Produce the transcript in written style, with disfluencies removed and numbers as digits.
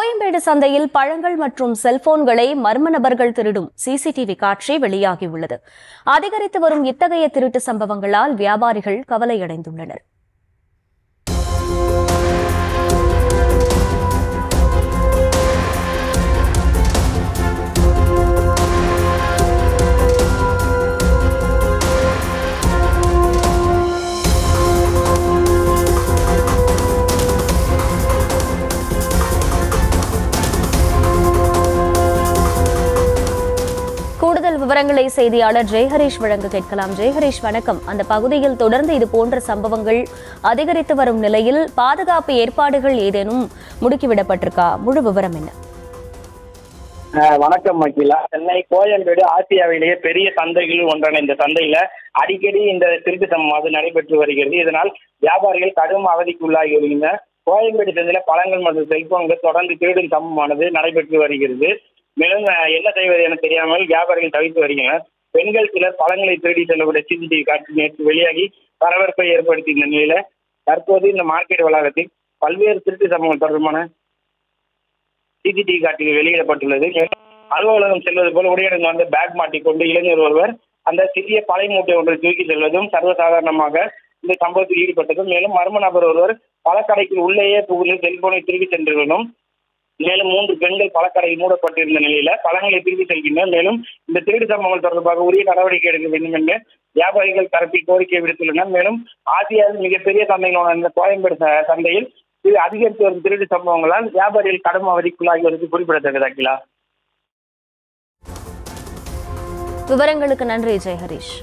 கோயம்பேடு சந்தையில் பழங்கள் மற்றும் செல்போன்களை மர்ம நபர்கள் திருடும் சிசிடிவி காட்சி வெளியாகியுள்ளது. அதிகரித்து வரும் இத்தகைய திருட்டு சம்பவங்களால் வியாபாரிகள் கவலையடைந்துள்ளனர். கூடுதல் விவரங்களை செய்தியாளர் ஜெயஹரீஷ் வழங்க கேட்கலாம். ஜெயஹரீஷ், வணக்கம். அந்த பகுதியில் தொடர்ந்து இது போன்ற சம்பவங்கள் அதிகரித்து வரும் நிலையில் பாதுகாப்பு ஏற்பாடுகள் ஏதேனும் முடுக்கிவிடப்பட்டிருக்கா? முழு விவரம் என்ன? வணக்கம் மகிழா. சென்னை கோயம்பேடு ஆசியாவிலேயே பெரிய சந்தைகளில் ஒன்றான இந்த சந்தையில அடிக்கடி இந்த திருட்டு சம்பவம் நடைபெற்று வருகிறது. இதனால் வியாபாரிகள் கடும் அவதிக்கு உள்ளாகி வருகின்றனர். கோயம்பேடு சந்தையில பழங்கள் மற்றும் செல்போன்கள் தொடர்ந்து திருடும் சம்பவமானது நடைபெற்று வருகிறது. மேலும் என்ன செய்வது என தெரியாமல் வியாபாரிகள் தவித்து வருகின்றனர். பெண்கள் சிலர் பழங்களை திருடி செல்லக்கூடிய சிசிடிவி காட்சி நேற்று வெளியாகி பரபரப்பை ஏற்படுத்திய நிலையில தற்போது இந்த மார்க்கெட் வளாகத்தில் பல்வேறு திருட்டு சம்பவங்கள் தொடர்பான சிசிடிவி காட்சிகள் வெளியிடப்பட்டுள்ளது. அலுவலகம் செல்வது போல உடையடங்கு வந்து பேக் மாட்டிக்கொண்டு இளைஞர் ஒருவர் அந்த சிறிய பழை மூட்டை ஒன்றை தூக்கி செல்வதும் சர்வசாதாரணமாக இந்த சம்பவத்தில் ஈடுபட்டதும், மேலும் மர்ம நபர் ஒருவர் பழக்கடைக்கு உள்ளேயே புகுந்து செல்போனை திரும்பி சென்றுள்ளதும், மேலும் 3 பெண்கள் பழக்கடை மூடப்பட்டிருந்த நிலையில பழங்களை திரும்பி செல்கின்றனர். மேலும் இந்த திருட்டு சம்பவங்கள் தொடர்பாக உரிய நடவடிக்கை எடுக்க வேண்டும் என்று வியாபாரிகள் தரப்பில் கோரிக்கை விடுத்துள்ளனர். மேலும் ஆசியாவில் மிகப்பெரிய சந்தைகளான இந்த கோயம்பேடு சந்தையில் அதிகரித்து வரும் திருட்டு சம்பவங்களால் வியாபாரிகள் கடும் அவதிக்குள்ளாகி வருவது குறிப்பிடத்தக்கது. அகிலா, விவரங்களுக்கு நன்றி ஜெயஹரீஷ்.